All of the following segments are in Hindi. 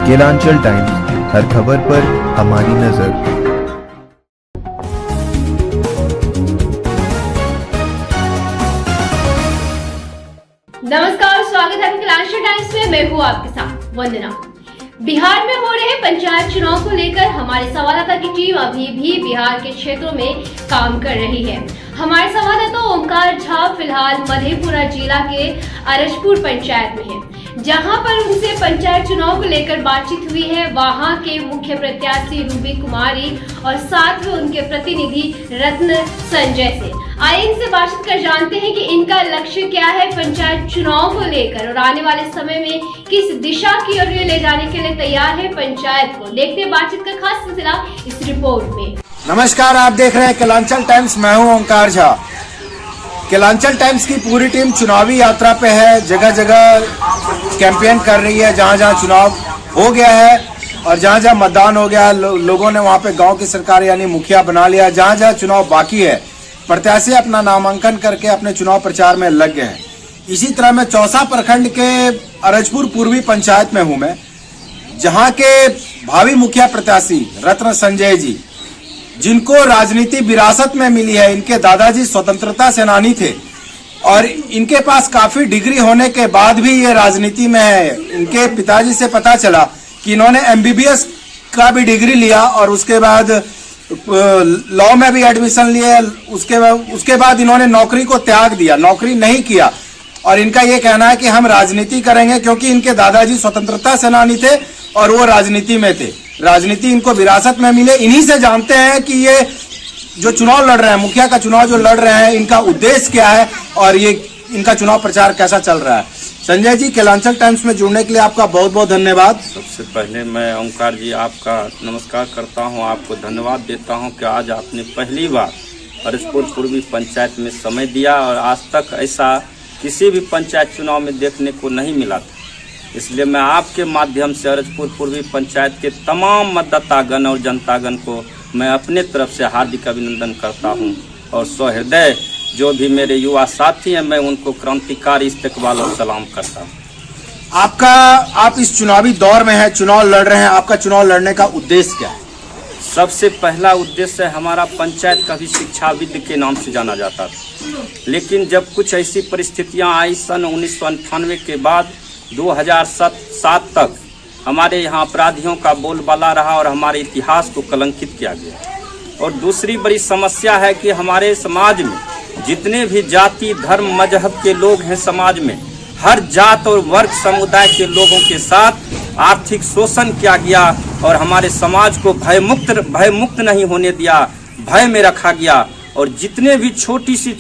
केलांचल टाइम्स, हर खबर पर हमारी नजर। नमस्कार, स्वागत है केलांचल टाइम्स में। मैं हूँ आपके साथ वंदना। बिहार में हो रहे पंचायत चुनाव को लेकर हमारे संवाददाता की टीम अभी भी बिहार के क्षेत्रों में काम कर रही है। हमारे संवाददाता ओमकार झा फिलहाल मधेपुरा जिला के अरजपुर पंचायत में है, जहां पर उनसे पंचायत चुनाव को लेकर बातचीत हुई है। वहां के मुख्य प्रत्याशी रूबी कुमारी और साथ में उनके प्रतिनिधि रत्न संजय से आइए इनसे बातचीत कर जानते हैं कि इनका लक्ष्य क्या है पंचायत चुनाव को लेकर और आने वाले समय में किस दिशा की ओर ले जाने के लिए तैयार है पंचायत को। देखते हैं बातचीत का खास सिलसिला इस रिपोर्ट में। नमस्कार, आप देख रहे हैं केलांचल टाइम्स। मैं हूं ओमकार झा। केलांचल टाइम्स की पूरी टीम चुनावी यात्रा पे है, जगह जगह कैंपेन कर रही है। जहां जहां चुनाव हो गया है और जहां जहां मतदान हो गया, लोगों ने वहां पे गांव की सरकार यानी मुखिया बना लिया। जहां जहां चुनाव बाकी है, प्रत्याशी अपना नामांकन करके अपने चुनाव प्रचार में लग गए हैं। इसी तरह मैं चौसा प्रखंड के अरजपुर पूर्वी पंचायत में हूं मैं, जहां के भावी मुखिया प्रत्याशी रत्न संजय जी, जिनको राजनीति विरासत में मिली है। इनके दादाजी स्वतंत्रता सेनानी थे और इनके पास काफी डिग्री होने के बाद भी ये राजनीति में है। इनके पिताजी से पता चला कि इन्होंने MBBS का भी डिग्री लिया और उसके बाद लॉ में भी एडमिशन लिए। उसके बाद इन्होंने नौकरी को त्याग दिया, नौकरी नहीं किया और इनका ये कहना है कि हम राजनीति करेंगे, क्योंकि इनके दादाजी स्वतंत्रता सेनानी थे और वो राजनीति में थे। राजनीति इनको विरासत में मिले। इन्हीं से जानते हैं कि ये जो चुनाव लड़ रहे हैं, मुखिया का चुनाव जो लड़ रहे हैं, इनका उद्देश्य क्या है और ये इनका चुनाव प्रचार कैसा चल रहा है। संजय जी, केलांचल टाइम्स में जुड़ने के लिए आपका बहुत बहुत धन्यवाद। सबसे पहले मैं ओमकार जी आपका नमस्कार करता हूं, आपको धन्यवाद देता हूं कि आज आपने पहली बार अरजपुर पूर्वी पंचायत में समय दिया और आज तक ऐसा किसी भी पंचायत चुनाव में देखने को नहीं मिला था। इसलिए मैं आपके माध्यम से अरजपुर पूर्वी पंचायत के तमाम मतदातागण और जनतागण को मैं अपने तरफ से हार्दिक अभिनंदन करता हूं और सहृदय जो भी मेरे युवा साथी हैं, मैं उनको क्रांतिकारी इस्तकबाल और सलाम करता हूं। आप इस चुनावी दौर में है, चुनाव लड़ रहे हैं, आपका चुनाव लड़ने का उद्देश्य क्या है? सबसे पहला उद्देश्य हमारा पंचायत कभी शिक्षाविद के नाम से जाना जाता था, लेकिन जब कुछ ऐसी परिस्थितियां आई सन 1998 के बाद 2007 तक हमारे यहाँ अपराधियों का बोलबाला रहा और हमारे इतिहास को कलंकित किया गया। और दूसरी बड़ी समस्या है कि हमारे समाज में जितने भी जाति धर्म मजहब के लोग हैं, समाज में हर जात और वर्ग समुदाय के लोगों के साथ आर्थिक शोषण किया गया और हमारे समाज को भयमुक्त नहीं होने दिया, भय में रखा गया और जितने भी छोटी सी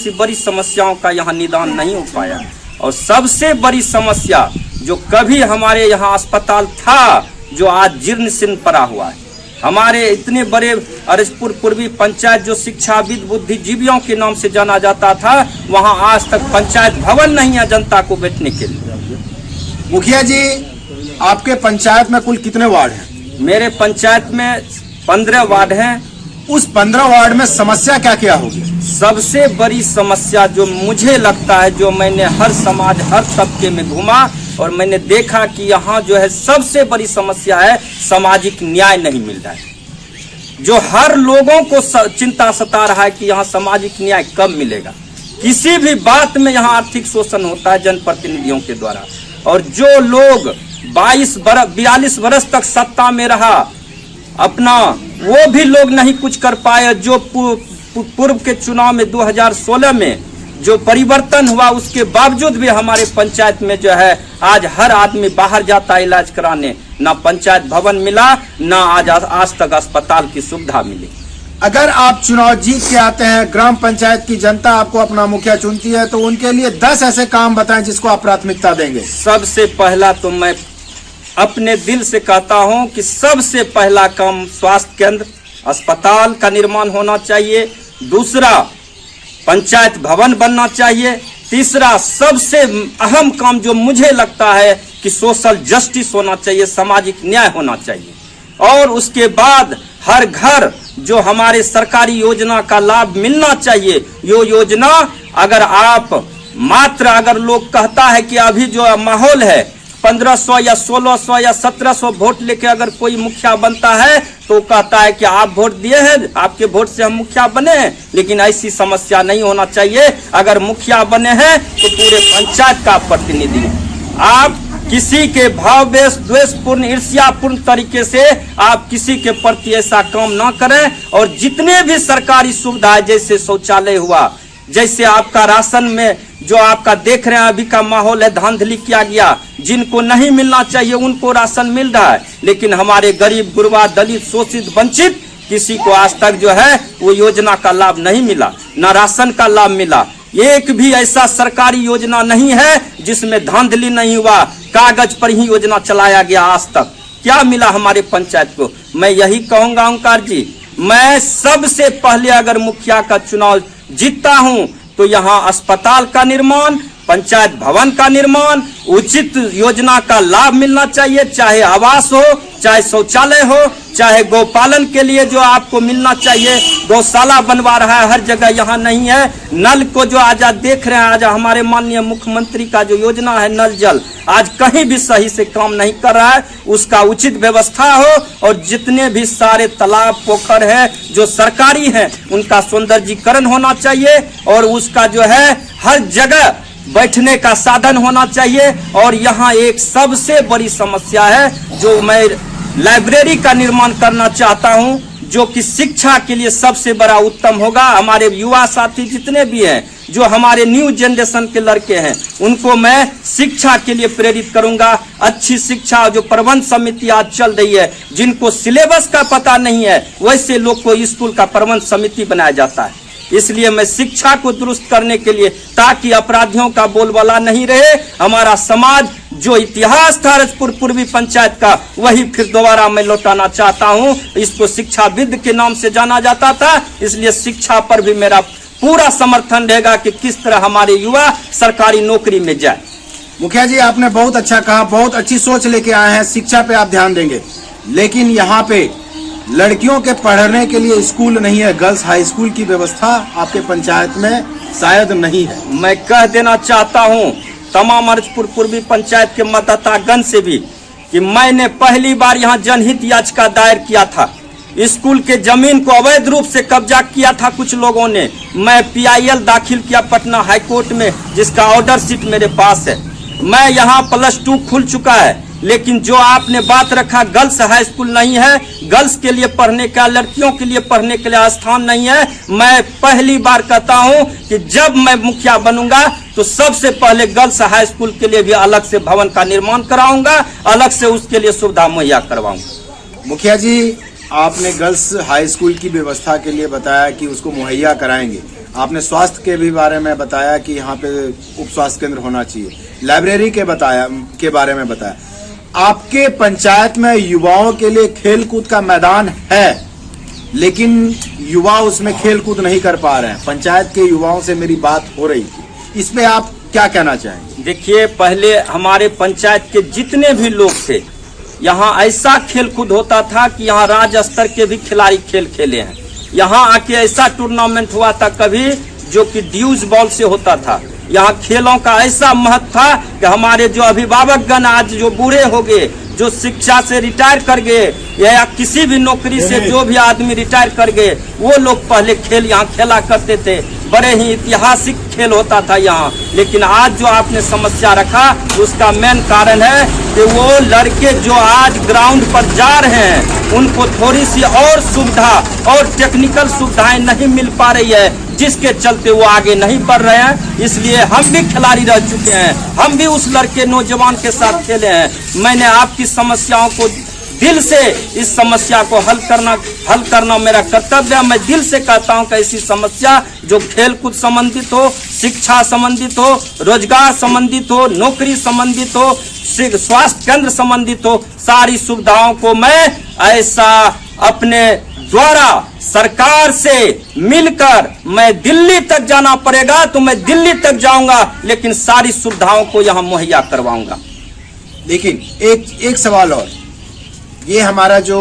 बड़ी समस्याओं का यहाँ निदान नहीं हो पाया। और सबसे बड़ी समस्या जो कभी हमारे यहाँ अस्पताल था, जो आज जीर्ण शीर्ण पड़ा हुआ है। हमारे इतने बड़े अरजपुर पूर्वी पंचायत जो शिक्षाविद बुद्धिजीवियों के नाम से जाना जाता था, वहाँ आज तक पंचायत भवन नहीं है जनता को बैठने के लिए। मुखिया जी, आपके पंचायत में कुल कितने वार्ड हैं? मेरे पंचायत में 15 वार्ड हैं। उस 15 वार्ड में समस्या क्या क्या होगी? सबसे बड़ी समस्या जो मुझे लगता है, जो मैंने हर समाज हर तबके में घूमा और मैंने देखा कि यहाँ जो है सबसे बड़ी समस्या है सामाजिक न्याय नहीं मिल रहा है। जो हर लोगों को चिंता सता रहा है कि यहाँ सामाजिक न्याय कब मिलेगा। किसी भी बात में यहाँ आर्थिक शोषण होता है जनप्रतिनिधियों के द्वारा और जो लोग 42 बरस तक सत्ता में रहा अपना, वो भी लोग नहीं कुछ कर पाए। जो पूर्व के चुनाव में 2016 में जो परिवर्तन हुआ, उसके बावजूद भी हमारे पंचायत में जो है आज हर आदमी बाहर जाता है इलाज कराने। ना पंचायत भवन मिला, ना आज तक अस्पताल की सुविधा मिली। अगर आप चुनाव जीत के आते हैं, ग्राम पंचायत की जनता आपको अपना मुखिया चुनती है, तो उनके लिए 10 ऐसे काम बताएं जिसको आप प्राथमिकता देंगे। सबसे पहला तो मैं अपने दिल से कहता हूं कि सबसे पहला काम स्वास्थ्य केंद्र अस्पताल का निर्माण होना चाहिए। दूसरा, पंचायत भवन बनना चाहिए। तीसरा, सबसे अहम काम जो मुझे लगता है कि सोशल जस्टिस होना चाहिए, सामाजिक न्याय होना चाहिए। और उसके बाद हर घर जो हमारे सरकारी योजना का लाभ मिलना चाहिए। यो योजना अगर लोग कहता है कि अभी जो माहौल है 1500 या 1600 या 1700 वोट लेके अगर कोई मुखिया बनता है तो कहता है कि आप वोट दिए हैं, आपके वोट से हम मुखिया बने हैं। लेकिन ऐसी समस्या नहीं होना चाहिए। अगर मुखिया बने हैं तो पूरे पंचायत का प्रतिनिधि आप किसी के भाव द्वेषपूर्ण ईर्ष्यापूर्ण तरीके से आप किसी के प्रति ऐसा काम ना करें। और जितने भी सरकारी सुविधाएं जैसे शौचालय हुआ, जैसे आपका राशन में जो आपका देख रहे हैं अभी का माहौल है, धांधली किया गया, जिनको नहीं मिलना चाहिए उनको राशन मिल रहा है, लेकिन हमारे गरीब गुरबा दलित शोषित वंचित किसी को आज तक जो है वो योजना का लाभ नहीं मिला, न राशन का लाभ मिला। एक भी ऐसा सरकारी योजना नहीं है जिसमें धांधली नहीं हुआ, कागज पर ही योजना चलाया गया। आज तक क्या मिला हमारे पंचायत को? मैं यही कहूंगा ओंकार जी, मैं सबसे पहले अगर मुखिया का चुनाव जीतता हूं तो यहाँ अस्पताल का निर्माण, पंचायत भवन का निर्माण, उचित योजना का लाभ मिलना चाहिए, चाहे आवास हो, चाहे शौचालय हो, चाहे गौपालन के लिए जो आपको मिलना चाहिए। गौशाला बनवा रहा है हर जगह, यहाँ नहीं है। नल को जो आज देख रहे हैं, आज हमारे माननीय मुख्यमंत्री का जो योजना है नल जल, आज कहीं भी सही से काम नहीं कर रहा है। उसका उचित व्यवस्था हो और जितने भी सारे तालाब पोखर है जो सरकारी हैं उनका सौंदर्यीकरण होना चाहिए और उसका जो है हर जगह बैठने का साधन होना चाहिए। और यहाँ एक सबसे बड़ी समस्या है जो मैं लाइब्रेरी का निर्माण करना चाहता हूँ, जो कि शिक्षा के लिए सबसे बड़ा उत्तम होगा। हमारे युवा साथी जितने भी हैं, जो हमारे न्यू जनरेशन के लड़के हैं, उनको मैं शिक्षा के लिए प्रेरित करूंगा। अच्छी शिक्षा जो प्रबंध समिति आज चल रही है, जिनको सिलेबस का पता नहीं है वैसे लोग को स्कूल का प्रबंध समिति बनाया जाता है। इसलिए मैं शिक्षा को दुरुस्त करने के लिए, ताकि अपराधियों का बोलबाला नहीं रहे, हमारा समाज जो इतिहास था रजपुर पूर्वी पंचायत का वही फिर दोबारा मैं लौटाना चाहता हूं। इसको शिक्षाविद के नाम से जाना जाता था, इसलिए शिक्षा पर भी मेरा पूरा समर्थन रहेगा कि किस तरह हमारे युवा सरकारी नौकरी में जाए। मुखिया जी, आपने बहुत अच्छा कहा, बहुत अच्छी सोच लेके आए हैं, शिक्षा पे आप ध्यान देंगे। लेकिन यहाँ पे लड़कियों के पढ़ने के लिए स्कूल नहीं है, गर्ल्स हाई स्कूल की व्यवस्था आपके पंचायत में शायद नहीं है। मैं कह देना चाहता हूँ तमाम रजपुर पूर्वी पंचायत के मतदातागण से भी कि मैंने पहली बार यहाँ जनहित याचिका दायर किया था। स्कूल के जमीन को अवैध रूप से कब्जा किया था कुछ लोगों ने। मैं PIL दाखिल किया पटना हाईकोर्ट में, जिसका ऑर्डर शीट मेरे पास है। मैं यहाँ +2 खुल चुका है, लेकिन जो आपने बात रखा गर्ल्स हाई स्कूल नहीं है, गर्ल्स के लिए पढ़ने का, लड़कियों के लिए पढ़ने के लिए स्थान नहीं है। मैं पहली बार कहता हूं कि जब मैं मुखिया बनूंगा तो सबसे पहले गर्ल्स हाई स्कूल के लिए भी अलग से भवन का निर्माण कराऊंगा, अलग से उसके लिए सुविधा मुहैया करवाऊंगा। मुखिया जी, आपने गर्ल्स हाई स्कूल की व्यवस्था के लिए बताया कि उसको मुहैया कराएंगे। आपने स्वास्थ्य के भी बारे में बताया कि यहाँ पे उप स्वास्थ्य केंद्र होना चाहिए, लाइब्रेरी के बारे में बताया। आपके पंचायत में युवाओं के लिए खेल कूद का मैदान है, लेकिन युवा उसमें खेल कूद नहीं कर पा रहे हैं। पंचायत के युवाओं से मेरी बात हो रही थी, इस पे आप क्या कहना चाहेंगे? देखिए, पहले हमारे पंचायत के जितने भी लोग थे, यहाँ ऐसा खेल कूद होता था कि यहाँ राज्य स्तर के भी खिलाड़ी खेल खेले हैं। यहाँ आके ऐसा टूर्नामेंट हुआ था कभी जो कि ड्यूज बॉल से होता था। यहाँ खेलों का ऐसा महत्व था कि हमारे जो अभिभावकगण आज जो बूढ़े हो गए, जो शिक्षा से रिटायर कर गए या किसी भी नौकरी से जो भी आदमी रिटायर कर गए, वो लोग पहले खेल यहाँ खेला करते थे। बड़े ही ऐतिहासिक खेल होता था यहाँ। लेकिन आज जो आपने समस्या रखा, उसका मेन कारण है कि वो लड़के जो आज ग्राउंड पर जा रहे हैं, उनको थोड़ी सी और सुविधा और टेक्निकल सुविधाएं नहीं मिल पा रही है, जिसके चलते वो आगे नहीं बढ़ रहे हैं। इसलिए हम भी खिलाड़ी रह चुके हैं, हम भी उस लड़के नौजवान के साथ खेले हैं। मैंने आपकी समस्याओं को दिल से, इस समस्या को हल करना मेरा कर्तव्य है। मैं दिल से कहता हूं कि ऐसी समस्या जो खेल कूद संबंधित हो, शिक्षा संबंधित हो, रोजगार संबंधित हो, नौकरी संबंधित हो, स्वास्थ्य केंद्र संबंधित हो, सारी सुविधाओं को मैं ऐसा अपने द्वारा सरकार से मिलकर, मैं दिल्ली तक जाना पड़ेगा तो मैं दिल्ली तक जाऊंगा, लेकिन सारी सुविधाओं को यहाँ मुहैया करवाऊंगा। लेकिन एक सवाल और, ये हमारा जो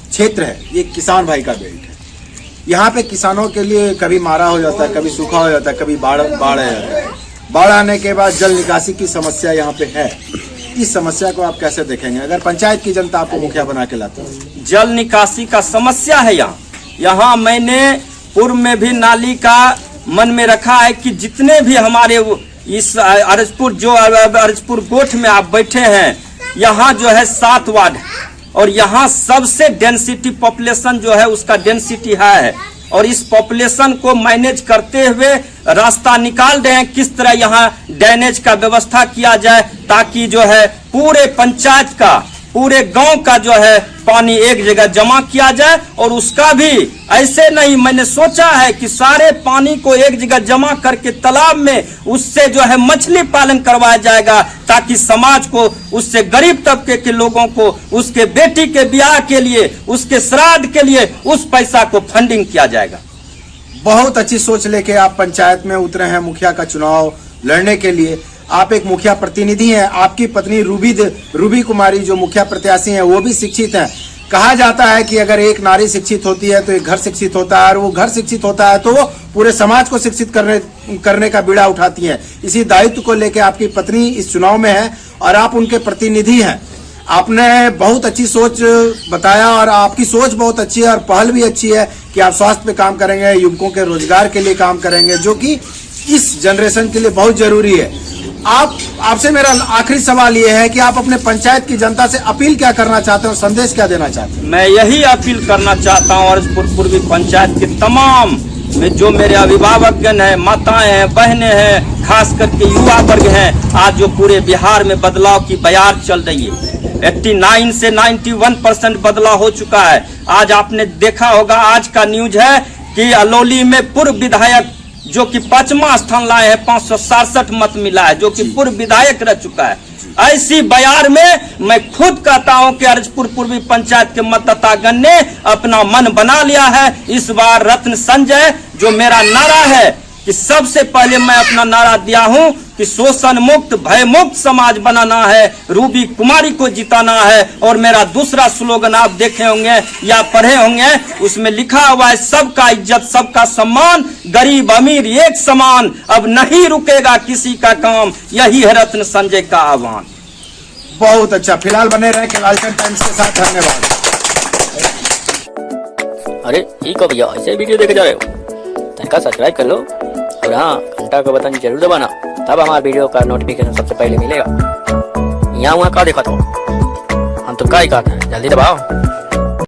क्षेत्र है ये किसान भाई का बेल्ट है। यहाँ पे किसानों के लिए कभी मारा हो जाता है, कभी सूखा हो जाता है, कभी बाढ़ आ जाता है। बाढ़ आने के बाद जल निकासी की समस्या यहाँ पे है। इस समस्या को आप कैसे देखेंगे अगर पंचायत की जनता आपको मुखिया बना के लाती है? जल निकासी का समस्या है यहाँ मैंने पूर्व में भी नाली का मन में रखा है कि जितने भी हमारे इस अरजपुर गोठ में आप बैठे हैं, यहाँ जो है 7 वार्ड और यहाँ सबसे डेंसिटी पॉपुलेशन जो है उसका डेंसिटी है और इस पॉपुलेशन को मैनेज करते हुए रास्ता निकाल रहे हैं किस तरह यहाँ ड्रेनेज का व्यवस्था किया जाए ताकि जो है पूरे पंचायत का पूरे गांव का जो है पानी एक जगह जमा किया जाए और उसका भी ऐसे नहीं मैंने सोचा है कि सारे पानी को एक जगह जमा करके तालाब में उससे जो है मछली पालन करवाया जाएगा ताकि समाज को उससे गरीब तबके के लोगों को उसके बेटी के ब्याह के लिए उसके श्राद्ध के लिए उस पैसा को फंडिंग किया जाएगा। बहुत अच्छी सोच लेके आप पंचायत में उतरे हैं मुखिया का चुनाव लड़ने के लिए। आप एक मुखिया प्रतिनिधि हैं, आपकी पत्नी रूबी कुमारी जो मुखिया प्रत्याशी हैं वो भी शिक्षित हैं। कहा जाता है कि अगर एक नारी शिक्षित होती है तो एक घर शिक्षित होता है और वो घर शिक्षित होता है तो वो पूरे समाज को शिक्षित करने का बीड़ा उठाती है। इसी दायित्व को लेकर आपकी पत्नी इस चुनाव में है और आप उनके प्रतिनिधि हैं। आपने बहुत अच्छी सोच बताया और आपकी सोच बहुत अच्छी है और पहल भी अच्छी है कि आप स्वास्थ्य पे काम करेंगे, युवकों के रोजगार के लिए काम करेंगे जो कि इस जनरेशन के लिए बहुत जरूरी है। आपसे मेरा आखिरी सवाल ये है कि आप अपने पंचायत की जनता से अपील क्या करना चाहते हैं और संदेश क्या देना चाहते हैं? मैं यही अपील करना चाहता हूँ अरजपुर पूर्वी पंचायत के तमाम में जो मेरे अभिभावकगण हैं, माताएं हैं, बहनें हैं, खास करके युवा वर्ग हैं, आज जो पूरे बिहार में बदलाव की बयार चल रही है 89 से 91% बदलाव हो चुका है। आज आपने देखा होगा आज का न्यूज है कि अलौली में पूर्व विधायक जो कि 5वां स्थान लाए हैं 567 मत मिला है जो कि पूर्व विधायक रह चुका है। ऐसी बयार में मैं खुद कहता हूं कि अरजपुर पूर्वी पंचायत के मतदातागण ने अपना मन बना लिया है। इस बार रत्न संजय जो मेरा नारा है कि सबसे पहले मैं अपना नारा दिया हूं कि शोषण मुक्त भय मुक्त समाज बनाना है, रूबी कुमारी को जिताना है। और मेरा दूसरा स्लोगन आप देखे होंगे या पढ़े होंगे, उसमें लिखा हुआ है सबका इज्जत सबका सम्मान, गरीब अमीर एक समान, अब नहीं रुकेगा किसी का काम, यही है रत्न संजय का आह्वान। बहुत अच्छा। फिलहाल बने रहे केलांचल टाइम्स के साथ। धन्यवाद। अरे ठीक हो भैया, ऐसे वीडियो देखे जा रहे हो तनिका सब्सक्राइब कर लो और हाँ घंटा का बटन जरूर दबाना, तब हमारे वीडियो का नोटिफिकेशन सबसे पहले मिलेगा। यहाँ वहाँ का देखा तो हम तो क्या ही कहते हैं, जल्दी दबाओ।